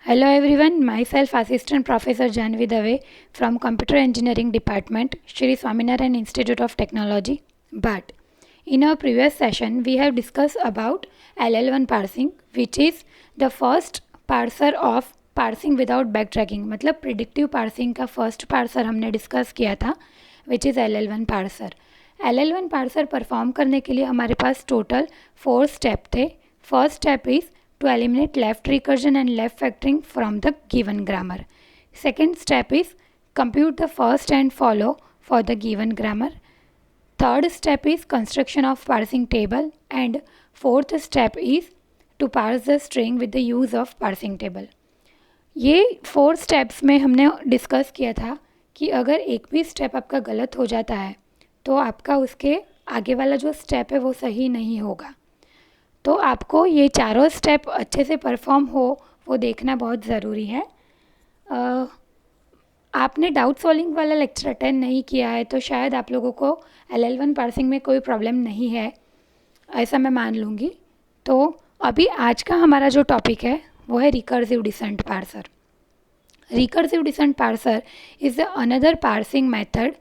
Hello everyone, myself Assistant Professor Janvi Dave from Computer Engineering Department, Shri Swaminarayan Institute of Technology. But in our previous session, we have discussed about LL1 parsing, which is the first parser of parsing without backtracking. मतलब predictive parsing का first parser हमने discuss किया था, which is LL1 parser. LL1 parser perform करने के लिए हमारे पास total 4 step थे. First step is to eliminate left recursion and left factoring from the given grammar. Second step is compute the first and follow for the given grammar. Third step is construction of parsing table, and fourth step is to parse the string with the use of parsing table. ये 4 steps में हमने discuss किया था कि अगर एक भी step आपका गलत हो जाता है तो आपका उसके आगे वाला जो स्टेप है वो सही नहीं होगा. तो आपको ये चारों स्टेप अच्छे से परफॉर्म हो वो देखना बहुत ज़रूरी है. आपने डाउट सॉल्विंग वाला लेक्चर अटेंड नहीं किया है तो शायद आप लोगों को LL1 पार्सिंग में कोई प्रॉब्लम नहीं है, ऐसा मैं मान लूँगी. तो अभी आज का हमारा जो टॉपिक है वो है recursive descent parser. Recursive descent parser is another parsing method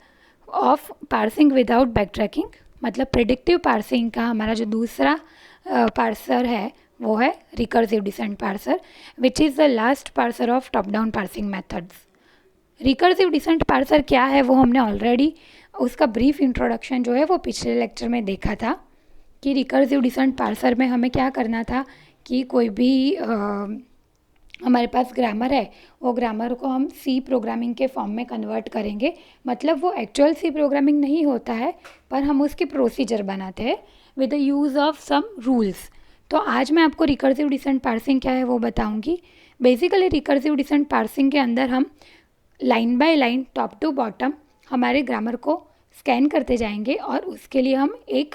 of parsing without backtracking. मतलब प्रेडिक्टिव पार्सिंग का हमारा जो दूसरा पार्सर है वो है recursive descent parser, which is the last parser of top down parsing methods. Recursive descent parser क्या है वो हमने ऑलरेडी उसका ब्रीफ इंट्रोडक्शन जो है वो पिछले लेक्चर में देखा था कि रिकर्सिव डिसेंट पार्सर में हमें क्या करना था कि कोई भी हमारे पास ग्रामर है वो ग्रामर को हम सी प्रोग्रामिंग के फॉर्म में कन्वर्ट करेंगे. मतलब वो एक्चुअल सी प्रोग्रामिंग नहीं होता है पर हम उसकी प्रोसीजर बनाते हैं with the use of some rules. तो आज मैं आपको रिकर्सिव डिसेंट पार्सिंग क्या है वो बताऊंगी. बेसिकली रिकर्सिव डिसेंट पार्सिंग के अंदर हम line by line top to bottom हमारे ग्रामर को स्कैन करते जाएंगे और उसके लिए हम एक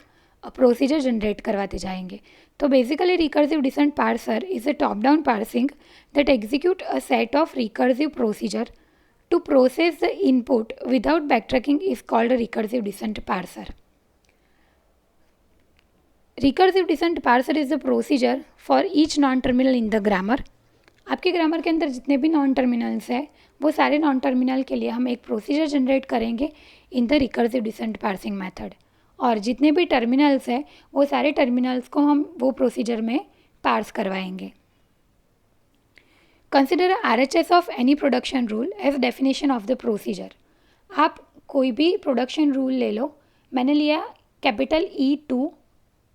प्रोसीजर जनरेट करवाते जाएंगे. तो basically recursive descent parser is a top down parsing that execute a set of recursive procedure to process the input without backtracking is called a recursive descent parser. Recursive descent parser is the procedure for each non-terminal in the grammar. आपके grammar के अंदर जितने भी non terminals हैं वो सारे non terminal के लिए हम एक प्रोसीजर जनरेट करेंगे in the recursive descent parsing method. और जितने भी टर्मिनल्स हैं वो सारे टर्मिनल्स को हम वो प्रोसीजर में पार्स करवाएंगे. Consider RHS of any production rule as definition of the procedure. आप कोई भी प्रोडक्शन रूल ले लो. मैंने लिया capital E2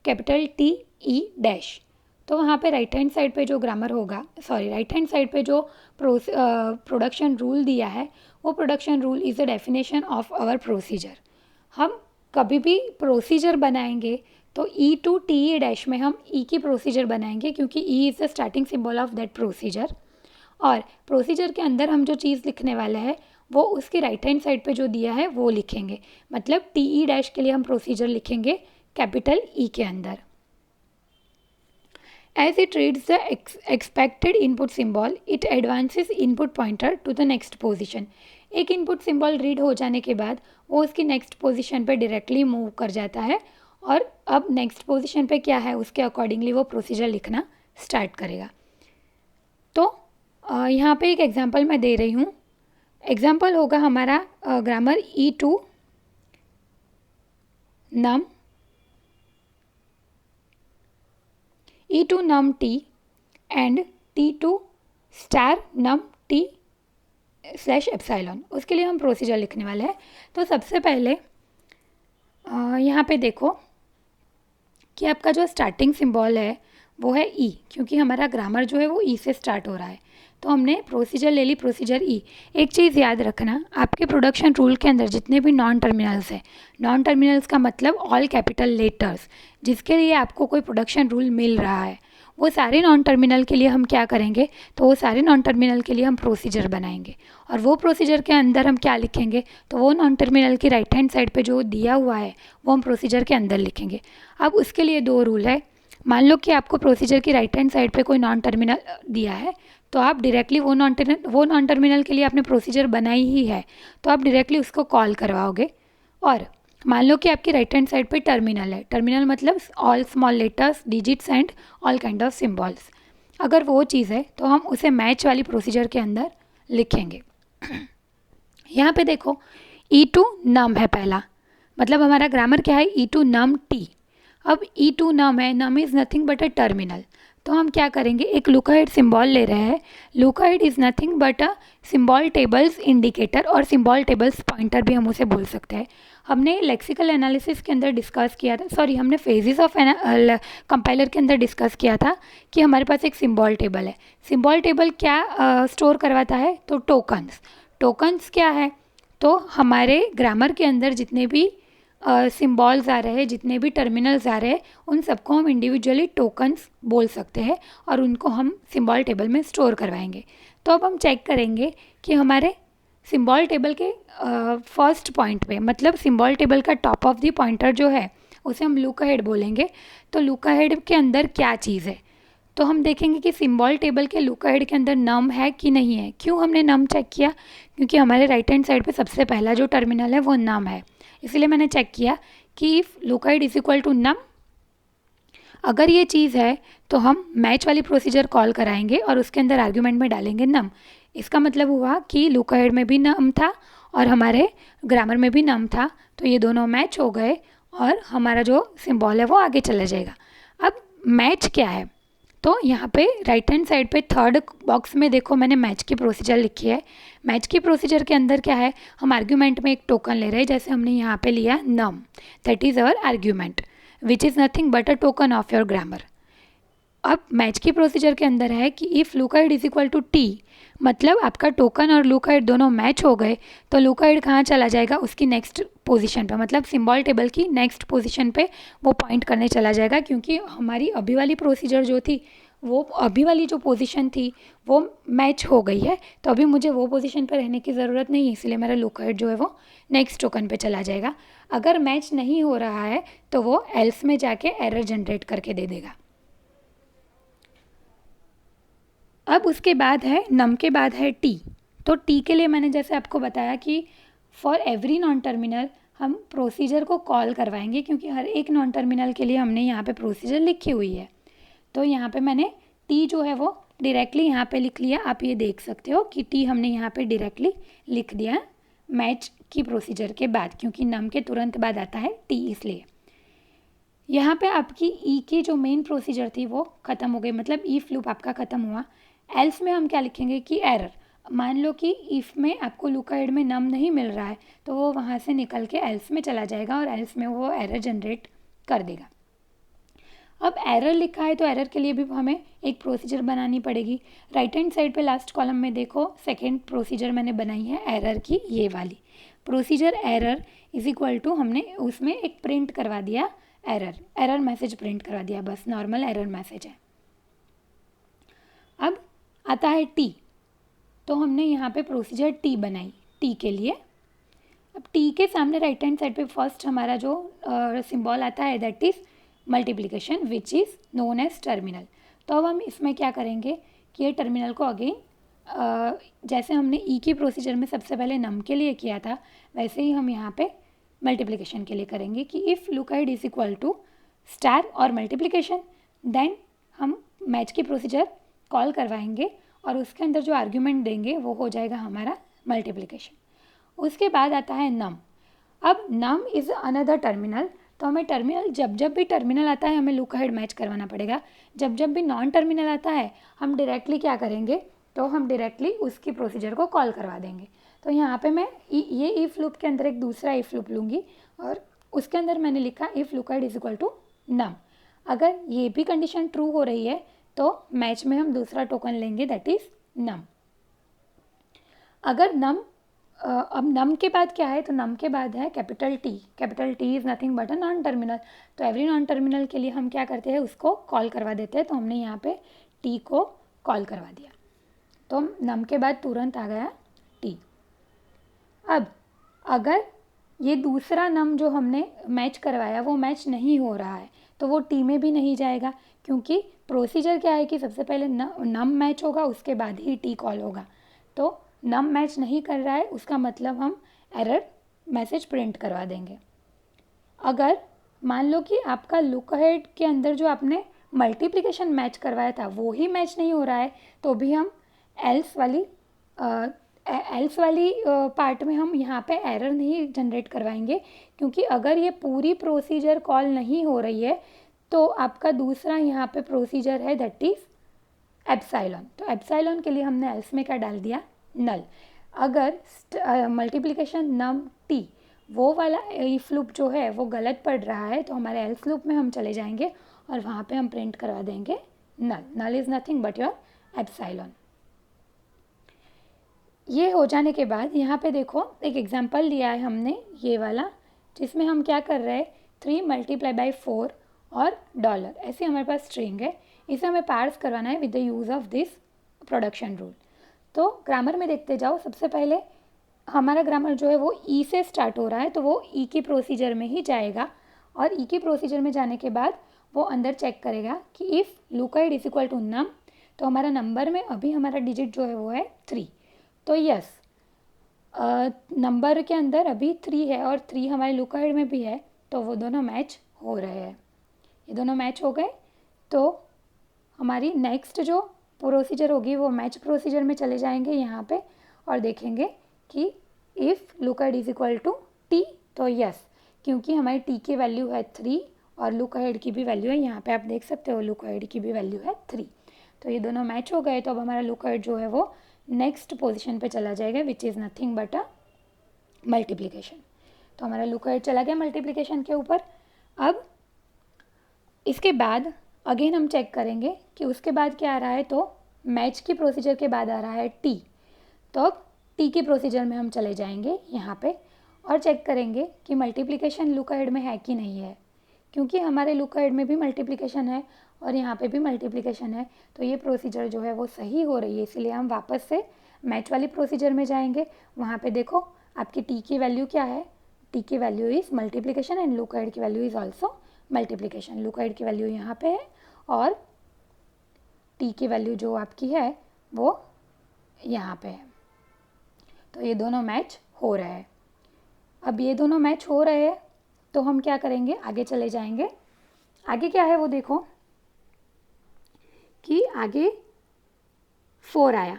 capital TE dash. तो वहाँ पे राइट हैंड साइड पे जो ग्रामर होगा राइट हैंड साइड पे जो प्रोडक्शन रूल दिया है वो production rule is the definition of our procedure. हम कभी भी प्रोसीजर बनाएंगे तो E2 TE डैश में हम E की प्रोसीजर बनाएंगे क्योंकि E is the starting symbol of that procedure. और प्रोसीजर के अंदर हम जो चीज़ लिखने वाले हैं वो उसकी राइट हैंड साइड पे जो दिया है वो लिखेंगे. मतलब TE डैश के लिए हम प्रोसीजर लिखेंगे कैपिटल E के अंदर. As it reads the expected input symbol it advances input pointer to the next position. एक इनपुट सिंबल रीड हो जाने के बाद वो उसकी नेक्स्ट पोजीशन पे डायरेक्टली मूव कर जाता है और अब नेक्स्ट पोजीशन पे क्या है उसके अकॉर्डिंगली वो प्रोसीजर लिखना स्टार्ट करेगा. तो यहाँ पे एक एग्जांपल मैं दे रही हूँ. एग्जांपल होगा हमारा grammar E2 num E2 num t and T2 star num t slash epsilon. उसके लिए हम प्रोसीजर लिखने वाले हैं. तो सबसे पहले यहाँ पे देखो कि आपका जो स्टार्टिंग सिंबल है वो है E, क्योंकि हमारा ग्रामर जो है वो E से स्टार्ट हो रहा है. तो हमने प्रोसीजर ले ली, प्रोसीजर E. एक चीज़ याद रखना, आपके प्रोडक्शन रूल के अंदर जितने भी नॉन टर्मिनल्स हैं, नॉन टर्मिनल्स का मतलब ऑल कैपिटल लेटर्स, जिसके लिए आपको कोई प्रोडक्शन रूल मिल रहा है वो सारे नॉन टर्मिनल के लिए हम क्या करेंगे तो वो सारे नॉन टर्मिनल के लिए हम प्रोसीजर बनाएंगे. और वो प्रोसीजर के अंदर हम क्या लिखेंगे तो वो नॉन टर्मिनल की राइट हैंड साइड पे जो दिया हुआ है वो हम प्रोसीजर के अंदर लिखेंगे. अब उसके लिए 2 रूल है. मान लो कि आपको प्रोसीजर की राइट हैंड साइड पे कोई नॉन टर्मिनल दिया है तो आप डायरेक्टली वो नॉन टर्मिनल के लिए आपने प्रोसीजर बनाई ही है तो आप डायरेक्टली उसको कॉल करवाओगे. और मान लो कि आपकी राइट हैंड साइड पे टर्मिनल है. टर्मिनल मतलब all small letters, digits and all kind of symbols. अगर वो चीज़ है तो हम उसे मैच वाली प्रोसीजर के अंदर लिखेंगे। यहाँ पे देखो ई टू नम है पहला, मतलब हमारा ग्रामर क्या है, ई टू नम टी। अब ई टू नम है, num is nothing but a terminal, तो हम क्या करेंगे, एक लुकाहेड सिंबल ले रहे हैं। Lookahead is nothing but a symbol tables indicator और सिंबल टेबल्स पॉइंटर भी हम उसे बोल सकते हैं। हमने लेक्सिकल एनालिसिस के अंदर डिस्कस किया था, सॉरी हमने फेजेस ऑफ कंपाइलर के अंदर डिस्कस किया था कि हमारे पास एक सिंबल टेबल है। सिंबल टेबल क्या स्टोर करवाता है, तो टोकन्स। टोकन्स क्या है, तो हमारे ग्रामर के अंदर जितने भी सिंबल्स आ रहे हैं, जितने भी टर्मिनल्स आ रहे हैं, उन सबको हम इंडिविजुअली टोकन्स बोल सकते हैं और उनको हम सिंबल टेबल में स्टोर करवाएंगे। तो अब हम चेक करेंगे कि हमारे सिंबल टेबल के फर्स्ट पॉइंट पे, मतलब सिंबल टेबल का टॉप ऑफ द पॉइंटर जो है उसे हम लुक अहेड बोलेंगे। तो लुक अहेड के अंदर क्या चीज़ है, तो हम देखेंगे कि सिंबल टेबल के लुक अहेड के अंदर नम है कि नहीं है। क्यों हमने नम चेक किया, क्योंकि हमारे राइट हैंड साइड पे सबसे पहला जो टर्मिनल है वो नम है, इसलिए मैंने चेक किया कि if look ahead is equal to num, अगर ये चीज़ है तो हम मैच वाली प्रोसीजर कॉल कराएंगे और उसके अंदर आर्ग्यूमेंट में डालेंगे नम। इसका मतलब हुआ कि लुक अहेड में भी नम था और हमारे ग्रामर में भी नम था, तो ये दोनों मैच हो गए और हमारा जो सिंबल है वो आगे चला जाएगा। अब मैच क्या है, तो यहाँ पे राइट हैंड साइड पे थर्ड बॉक्स में देखो मैंने मैच की प्रोसीजर लिखी है। मैच की प्रोसीजर के अंदर क्या है, हम आर्ग्यूमेंट में एक टोकन ले रहे हैं, जैसे हमने यहाँ पे लिया num, that is our argument which is nothing but a token of your grammar. अब मैच की प्रोसीजर के अंदर है कि if लुकाइड is equal to T, मतलब आपका टोकन और लुकाइड दोनों मैच हो गए, तो लुकाइड कहाँ चला जाएगा, उसकी नेक्स्ट पोजीशन पे, मतलब सिंबल टेबल की नेक्स्ट पोजीशन पे वो पॉइंट करने चला जाएगा, क्योंकि हमारी अभी वाली प्रोसीजर जो थी, वो अभी वाली जो पोजीशन थी वो मैच हो गई है, तो अभी मुझे वो पोजीशन पर रहने की ज़रूरत नहीं है, इसलिए मेरा लुकाइड जो है वो नेक्स्ट टोकन पे चला जाएगा। अगर मैच नहीं हो रहा है तो वो एल्स में जाके एरर जनरेट करके दे देगा। अब उसके बाद है नम के बाद है टी। तो टी के लिए मैंने जैसे आपको बताया कि फॉर एवरी नॉन टर्मिनल हम प्रोसीजर को कॉल करवाएंगे, क्योंकि हर एक नॉन टर्मिनल के लिए हमने यहाँ पे प्रोसीजर लिखी हुई है। तो यहाँ पे मैंने टी जो है वो डायरेक्टली यहाँ पे लिख लिया, आप ये देख सकते हो कि टी हमने यहाँ पे डायरेक्टली लिख दिया मैच की प्रोसीजर के बाद, क्योंकि नम के तुरंत बाद आता है टी, इसलिए यहाँ पे आपकी ई की जो मेन प्रोसीजर थी वो ख़त्म हो गई, मतलब ईफ लूप आपका ख़त्म हुआ। एल्स में हम क्या लिखेंगे कि एरर, मान लो कि इफ़ में आपको लुकाइड में नम नहीं मिल रहा है, तो वो वहाँ से निकल के एल्स में चला जाएगा और एल्स में वो एरर जनरेट कर देगा। अब एरर लिखा है तो एरर के लिए भी हमें एक प्रोसीजर बनानी पड़ेगी। राइट हैंड साइड पे लास्ट कॉलम में देखो सेकेंड प्रोसीजर मैंने बनाई है एरर की, ये वाली procedure error is equal to, हमने उसमें एक प्रिंट करवा दिया एरर मैसेज प्रिंट करवा दिया, बस नॉर्मल एरर मैसेज है। अब आता है टी, तो हमने यहाँ पे प्रोसीजर टी बनाई टी के लिए। अब टी के सामने राइट हैंड साइड पे फर्स्ट हमारा जो सिंबल आता है that is multiplication which is known as terminal. तो अब हम इसमें क्या करेंगे कि ये टर्मिनल को अगेन जैसे हमने ई की प्रोसीजर में सबसे पहले नम के लिए किया था, वैसे ही हम यहाँ पे मल्टीप्लिकेशन के लिए करेंगे कि if लुकाइड is equal to star और मल्टीप्लिकेशन, देन हम मैच की प्रोसीजर कॉल करवाएंगे और उसके अंदर जो आर्ग्यूमेंट देंगे वो हो जाएगा हमारा मल्टीप्लिकेशन। उसके बाद आता है नम। अब नम इज़ अनदर टर्मिनल, तो हमें टर्मिनल जब जब भी टर्मिनल आता है हमें लुक अहेड मैच करवाना पड़ेगा। जब जब भी नॉन टर्मिनल आता है हम डायरेक्टली क्या करेंगे, तो हम डायरेक्टली उसकी प्रोसीजर को कॉल करवा देंगे। तो यहाँ पे मैं ये इफ़ लूप के अंदर एक दूसरा इफ़ लूप लूँगी और उसके अंदर मैंने लिखा if look ahead is equal to num. अगर ये भी कंडीशन ट्रू हो रही है तो मैच में हम दूसरा टोकन लेंगे दैट इज़ नम। अगर नम अब नम के बाद क्या है, तो नम के बाद है capital T is nothing but a non terminal. तो एवरी नॉन टर्मिनल के लिए हम क्या करते हैं, उसको कॉल करवा देते हैं, तो हमने यहाँ पे टी को कॉल करवा दिया, तो नम के बाद तुरंत आ गया टी। अब अगर ये दूसरा नम जो हमने मैच करवाया वो मैच नहीं हो रहा है, तो वो टी में भी नहीं जाएगा, क्योंकि प्रोसीजर क्या है कि सबसे पहले नम मैच होगा उसके बाद ही टी कॉल होगा। तो नम मैच नहीं कर रहा है उसका मतलब हम एरर मैसेज प्रिंट करवा देंगे। अगर मान लो कि आपका लुक अहेड के अंदर जो आपने मल्टीप्लिकेशन मैच करवाया था वो ही मैच नहीं हो रहा है, तो भी हम एल्स वाली पार्ट में हम यहाँ पे एरर नहीं जनरेट करवाएंगे, क्योंकि अगर ये पूरी प्रोसीजर कॉल नहीं हो रही है तो आपका दूसरा यहाँ पे प्रोसीजर है दैट इज़ एप्साइलॉन। तो एप्साइलॉन के लिए हमने एल्स में क्या डाल दिया, नल। अगर मल्टीप्लिकेशन नम टी वो वाला इफ लूप जो है वो गलत पड़ रहा है तो हमारे एल्स लूप में हम चले जाएंगे और वहाँ पे हम प्रिंट करवा देंगे null. Null is nothing but your epsilon. ये हो जाने के बाद यहाँ पे देखो एक एग्जांपल लिया है हमने ये वाला, जिसमें हम क्या कर रहे हैं 3 मल्टीप्लाई बाई 4 और डॉलर, ऐसे हमारे पास स्ट्रिंग है, इसे हमें पार्स करवाना है with the use of this production rule. तो ग्रामर में देखते जाओ, सबसे पहले हमारा ग्रामर जो है वो ई से स्टार्ट हो रहा है, तो वो ई की प्रोसीजर में ही जाएगा और ई की प्रोसीजर में जाने के बाद वो अंदर चेक करेगा कि इफ़ लुकाइड इज इक्वल टू नम, तो हमारा नंबर में अभी हमारा डिजिट जो है वो है 3, तो यस नंबर के अंदर अभी 3 है और 3 हमारे लुकाइड में भी है, तो वो दोनों मैच हो रहे हैं। ये दोनों मैच हो गए तो हमारी नेक्स्ट जो प्रोसीजर होगी वो मैच प्रोसीजर में चले जाएंगे यहाँ पे और देखेंगे कि if लुकाइड is equal to T, तो यस क्योंकि हमारी टी की वैल्यू है 3 और लुकाइड की भी वैल्यू है, यहाँ पे आप देख सकते हो लुकाइड की भी वैल्यू है 3, तो ये दोनों मैच हो गए। तो अब हमारा लुकाइड जो है वो नेक्स्ट पोजीशन पे चला जाएगा विच is nothing but a multiplication. तो हमारा लुकाइड चला गया मल्टीप्लिकेशन के ऊपर। अब इसके बाद अगेन हम चेक करेंगे कि उसके बाद क्या आ रहा है, तो मैच की प्रोसीजर के बाद आ रहा है टी, तो अब टी की प्रोसीजर में हम चले जाएंगे यहाँ पे और चेक करेंगे कि मल्टीप्लिकेशन लुकाइड में है कि नहीं है, क्योंकि हमारे लुकाइड में भी मल्टीप्लिकेशन है और यहाँ पे भी मल्टीप्लिकेशन है, तो ये प्रोसीजर जो है वो सही हो रही है, इसीलिए हम वापस से मैच वाली प्रोसीजर में जाएंगे। वहाँ पे देखो आपकी टी की वैल्यू क्या है, टी की वैल्यू इज़ मल्टीप्लिकेशन एंड लुकाइड की वैल्यू इज़ ऑल्सो मल्टीप्लिकेशन। लुकाइड की वैल्यू यहाँ पे है और टी की वैल्यू जो आपकी है वो यहाँ पे है, तो ये दोनों मैच हो रहे हैं। अब ये दोनों मैच हो रहे हैं तो हम क्या करेंगे, आगे चले जाएंगे। आगे क्या है वो देखो कि आगे 4 आया,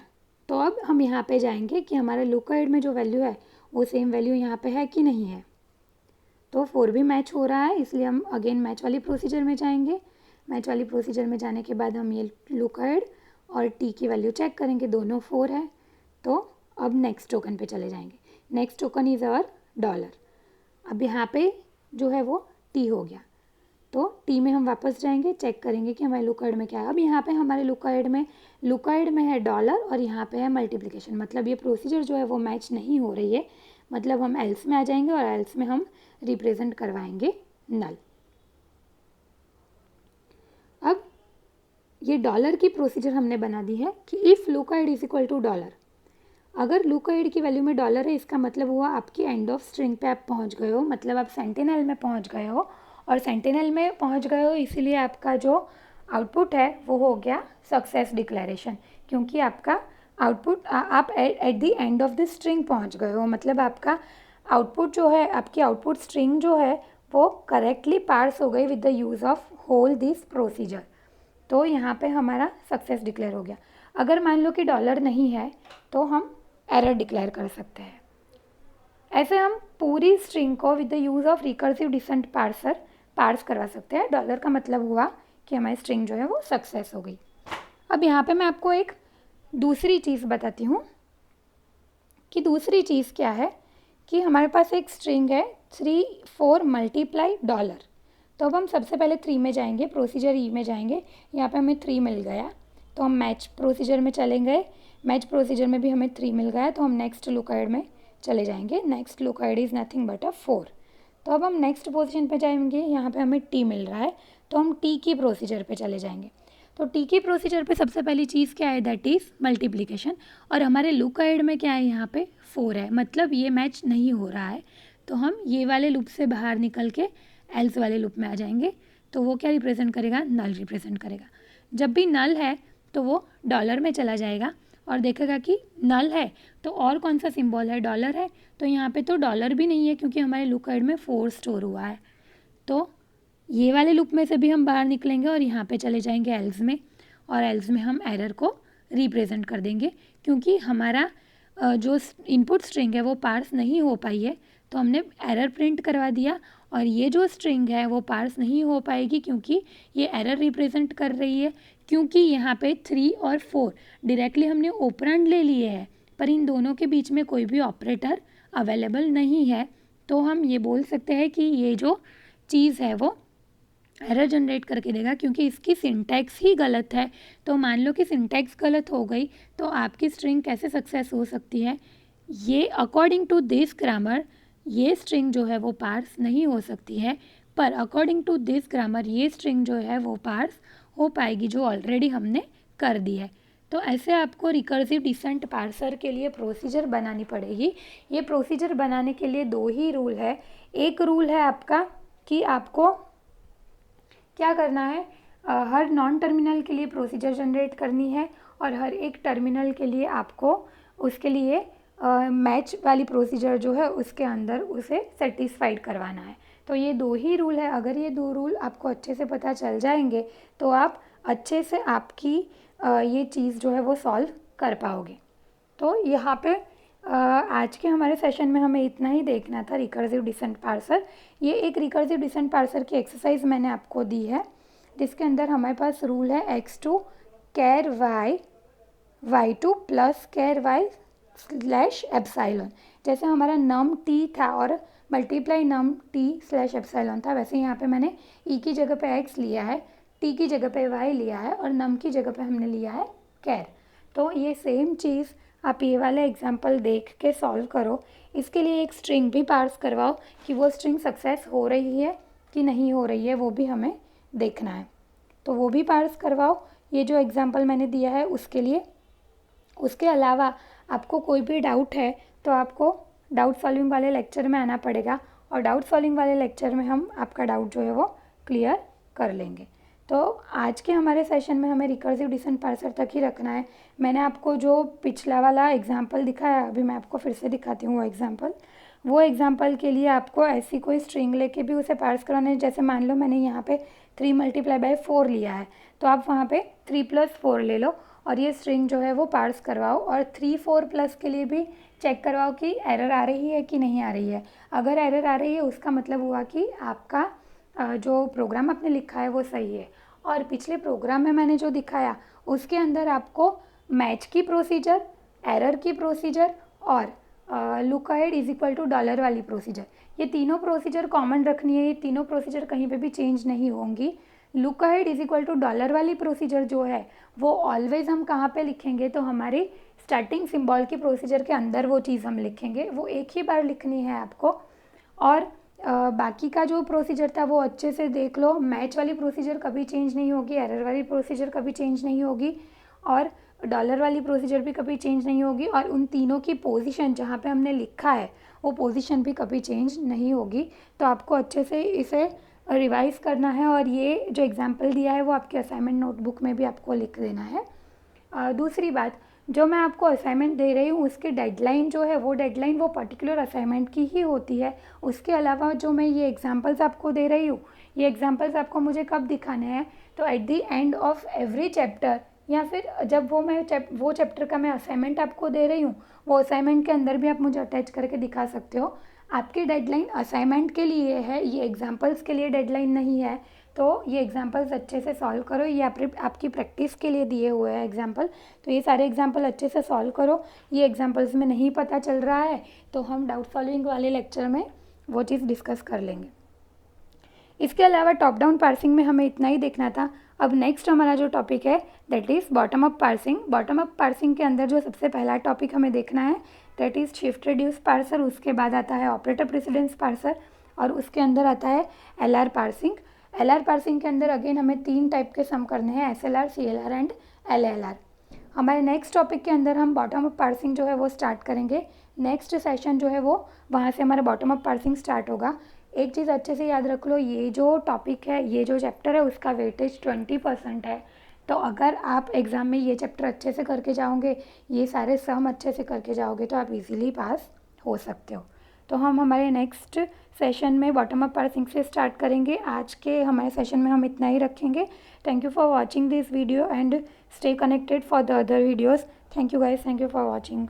तो अब हम यहाँ पे जाएंगे कि हमारे लुकाइड में जो वैल्यू है वो सेम वैल्यू यहाँ पे है कि नहीं है, तो 4 भी मैच हो रहा है, इसलिए हम अगेन मैच वाली प्रोसीजर में जाएंगे। मैच वाली प्रोसीजर में जाने के बाद हम ये लुकाइड और टी की वैल्यू चेक करेंगे, दोनों 4 है, तो अब नेक्स्ट टोकन पे चले जाएंगे। Next token is our dollar. अब यहाँ पे जो है वो टी हो गया, तो टी में हम वापस जाएंगे, चेक करेंगे कि हमारे लुकाइड में क्या है। अब यहाँ पे हमारे लुकाइड में है डॉलर और यहाँ पे है मल्टीप्लिकेशन, मतलब ये प्रोसीजर जो है वो मैच नहीं हो रही है, मतलब हम एल्स में आ जाएंगे और एल्स में हम रिप्रेजेंट करवाएंगे नल। अब ये डॉलर की प्रोसीजर हमने बना दी है कि if लुकाइड is equal to dollar, अगर लुकाइड की वैल्यू में डॉलर है इसका मतलब हुआ आपकी एंड ऑफ स्ट्रिंग पे आप पहुंच गए हो, मतलब आप सेंटिनल में पहुंच गए हो, और सेंटिनल में पहुंच गए हो इसीलिए आपका जो आउटपुट है वो हो गया सक्सेस डिक्लेरेशन, क्योंकि आपका आउटपुट आप at the end of the string पहुंच गए हो, मतलब आपका आउटपुट जो है, आपकी आउटपुट स्ट्रिंग जो है वो करेक्टली पार्स हो गई with the use of whole this procedure, तो यहाँ पे हमारा सक्सेस डिक्लेयर हो गया। अगर मान लो कि डॉलर नहीं है तो हम एरर डिक्लेयर कर सकते हैं। ऐसे हम पूरी स्ट्रिंग को with the use of recursive descent parser parse करवा सकते हैं। डॉलर का मतलब हुआ कि हमारी स्ट्रिंग जो है वो सक्सेस हो गई। अब यहाँ पे मैं आपको एक दूसरी चीज़ बताती हूँ कि दूसरी चीज़ क्या है, कि हमारे पास एक स्ट्रिंग है 3 4 मल्टीप्लाई डॉलर, तो अब हम सबसे पहले 3 में जाएंगे, प्रोसीजर ई में जाएंगे, यहाँ पे हमें 3 मिल गया तो हम मैच प्रोसीजर में चलेंगे, मैच प्रोसीजर में भी हमें 3 मिल गया तो हम नेक्स्ट लुकाइड में चले जाएंगे। नेक्स्ट लुकाइड इज़ नथिंग बट अ 4, तो अब हम नेक्स्ट पोजीशन पे जाएंगे, यहाँ पे हमें टी मिल रहा है तो हम टी की प्रोसीजर पे चले जाएंगे। तो टी की प्रोसीजर पे सबसे पहली चीज़ क्या है, दैट इज़ मल्टीप्लिकेशन, और हमारे लुकाइड में क्या है, यहाँ पे 4 है, मतलब ये मैच नहीं हो रहा है, तो हम ये वाले लूप से बाहर निकल के एल्स वाले लूप में आ जाएंगे, तो वो क्या रिप्रेजेंट करेगा, नल रिप्रेजेंट करेगा। जब भी नल है तो वो डॉलर में चला जाएगा और देखेगा कि नल है तो और कौन सा सिंबल है, डॉलर है, तो यहाँ पे तो डॉलर भी नहीं है क्योंकि हमारे लुकाइड में 4 स्टोर हुआ है, तो ये वाले लूप में से भी हम बाहर निकलेंगे और यहाँ पे चले जाएंगे एल्स में, और एल्स में हम एरर को रिप्रेजेंट कर देंगे, क्योंकि हमारा जो इनपुट स्ट्रिंग है वो पार्स नहीं हो पाई है, तो हमने एरर प्रिंट करवा दिया। और ये जो स्ट्रिंग है वो पार्स नहीं हो पाएगी क्योंकि ये एरर रिप्रेजेंट कर रही है, क्योंकि यहाँ पे 3 और 4 डायरेक्टली हमने ऑपरेंड ले लिए हैं, पर इन दोनों के बीच में कोई भी ऑपरेटर अवेलेबल नहीं है। तो हम ये बोल सकते हैं कि ये जो चीज़ है वो एरर जनरेट करके देगा, क्योंकि इसकी सिंटैक्स ही गलत है। तो मान लो कि सिंटैक्स गलत हो गई तो आपकी स्ट्रिंग कैसे सक्सेस हो सकती है? ये अकॉर्डिंग टू दिस ग्रामर ये स्ट्रिंग जो है वो पार्स नहीं हो सकती है, पर अकॉर्डिंग टू दिस ग्रामर ये स्ट्रिंग जो है वो पार्स हो पाएगी, जो ऑलरेडी हमने कर दी है। तो ऐसे आपको रिकर्सिव डिसेंट पार्सर के लिए प्रोसीजर बनानी पड़ेगी। ये प्रोसीजर बनाने के लिए 2 ही रूल है। एक रूल है आपका कि आपको क्या करना है, हर नॉन टर्मिनल के लिए प्रोसीजर जनरेट करनी है, और हर एक टर्मिनल के लिए आपको उसके लिए मैच वाली प्रोसीजर जो है उसके अंदर उसे सेटिस्फाइड करवाना है। तो ये 2 ही रूल है। अगर ये 2 रूल आपको अच्छे से पता चल जाएंगे तो आप अच्छे से आपकी ये चीज़ जो है वो सॉल्व कर पाओगे। तो यहाँ पे आज के हमारे सेशन में हमें इतना ही देखना था, रिकर्सिव डिसेंट पार्सर। ये एक रिकर्सिव डिसेंट पार्सर की एक्सरसाइज मैंने आपको दी है, जिसके अंदर हमारे पास रूल है x2 कैर y y2 प्लस कैर y स्लैश एप्साइलॉन। जैसे हमारा नम t था और मल्टीप्लाई नम t स्लैश एप्साइलॉन था, वैसे यहाँ पे मैंने e की जगह पे x लिया है, t की जगह पे y लिया है, और नम की जगह पे हमने लिया है कैर। तो ये सेम चीज़ आप ये वाला एग्जाम्पल देख के सॉल्व करो। इसके लिए एक स्ट्रिंग भी पार्स करवाओ कि वो स्ट्रिंग सक्सेस हो रही है कि नहीं हो रही है, वो भी हमें देखना है। तो वो भी पार्स करवाओ ये जो एग्जाम्पल मैंने दिया है उसके लिए। उसके अलावा आपको कोई भी डाउट है तो आपको डाउट सॉल्विंग वाले लेक्चर में आना पड़ेगा, और डाउट सॉल्विंग वाले लेक्चर में हम आपका डाउट जो है वो क्लियर कर लेंगे। तो आज के हमारे सेशन में हमें रिकर्सिव डिसेंट पार्सर तक ही रखना है। मैंने आपको जो पिछला वाला एग्जाम्पल दिखाया, अभी मैं आपको फिर से दिखाती हूँ वो एग्जाम्पल के लिए आपको ऐसी कोई स्ट्रिंग लेके भी उसे पार्स कराना है। जैसे मान लो मैंने यहाँ पे 3 × 4 लिया है, तो आप वहाँ पे 3 + 4 ले लो और ये स्ट्रिंग जो है वो पार्स करवाओ, और 3 4 प्लस के लिए भी चेक करवाओ कि एरर आ रही है कि नहीं आ रही है। अगर एरर आ रही है उसका मतलब हुआ कि आपका जो प्रोग्राम आपने लिखा है वो सही है। और पिछले प्रोग्राम में मैंने जो दिखाया उसके अंदर आपको मैच की प्रोसीजर, एरर की प्रोसीजर और look ahead is equal to dollar वाली प्रोसीजर, ये तीनों प्रोसीजर कॉमन रखनी है। ये तीनों प्रोसीजर कहीं पे भी चेंज नहीं होंगी। Look ahead is equal to dollar वाली प्रोसीजर जो है वो ऑलवेज हम कहाँ पे लिखेंगे, तो हमारी स्टार्टिंग सिंबल की प्रोसीजर के अंदर वो चीज़ हम लिखेंगे, वो एक ही बार लिखनी है आपको। और बाकी का जो प्रोसीजर था वो अच्छे से देख लो। मैच वाली प्रोसीजर कभी चेंज नहीं होगी, एरर वाली प्रोसीजर कभी चेंज नहीं होगी, और डॉलर वाली प्रोसीजर भी कभी चेंज नहीं होगी, और उन तीनों की पोजीशन जहाँ पे हमने लिखा है वो पोजीशन भी कभी चेंज नहीं होगी। तो आपको अच्छे से इसे रिवाइज करना है, और ये जो एग्जाम्पल दिया है वो आपके असाइनमेंट नोटबुक में भी आपको लिख देना है। दूसरी बात, जो मैं आपको असाइनमेंट दे रही हूँ उसकी डेडलाइन जो है वो पर्टिकुलर असाइनमेंट की ही होती है। उसके अलावा जो मैं ये एग्जांपल्स आपको दे रही हूँ, ये एग्जांपल्स आपको मुझे कब दिखाने हैं, तो at the end of every chapter, या फिर जब वो चैप्टर का मैं असाइनमेंट आपको दे रही हूँ वो असाइनमेंट के अंदर भी आप मुझे अटैच करके दिखा सकते हो। आपकी डेडलाइन असाइनमेंट के लिए है, ये एग्जाम्पल्स के लिए डेडलाइन नहीं है। तो ये एग्जाम्पल्स अच्छे से सॉल्व करो, ये आपकी प्रैक्टिस के लिए दिए हुए हैं एग्जाम्पल। तो ये सारे एग्जाम्पल अच्छे से सॉल्व करो। ये एग्जाम्पल्स में नहीं पता चल रहा है तो हम डाउट सॉल्विंग वाले लेक्चर में वो चीज़ डिस्कस कर लेंगे। इसके अलावा टॉप डाउन पार्सिंग में हमें इतना ही देखना था। अब नेक्स्ट हमारा जो टॉपिक है that is bottom up parsing. Bottom up parsing के अंदर जो सबसे पहला टॉपिक हमें देखना है that is shift reduce parser. उसके बाद आता है ऑपरेटर प्रेसिडेंस पार्सर, और उसके अंदर आता है एलआर पार्सिंग। एलआर पार्सिंग के अंदर अगेन हमें 3 टाइप के सम करने हैं, एसएलआर, सीएलआर एंड एलएलआर। हमारे नेक्स्ट टॉपिक के अंदर हम बॉटम अप पार्सिंग जो है वो स्टार्ट करेंगे। नेक्स्ट सेशन जो है वो वहाँ से हमारा बॉटम अप पार्सिंग स्टार्ट होगा। एक चीज़ अच्छे से याद रख लो, ये जो टॉपिक है, ये जो चैप्टर है उसका वेटेज 20% है। तो अगर आप एग्ज़ाम में ये चैप्टर अच्छे से करके जाओगे, ये सारे सम अच्छे से करके जाओगे तो आप इजीली पास हो सकते हो। तो हम हमारे नेक्स्ट सेशन में बॉटम अप पार्सिंग से स्टार्ट करेंगे। आज के हमारे सेशन में हम इतना ही रखेंगे। Thank you for watching this video and stay connected for the other videos. Thank you guys, thank you for watching.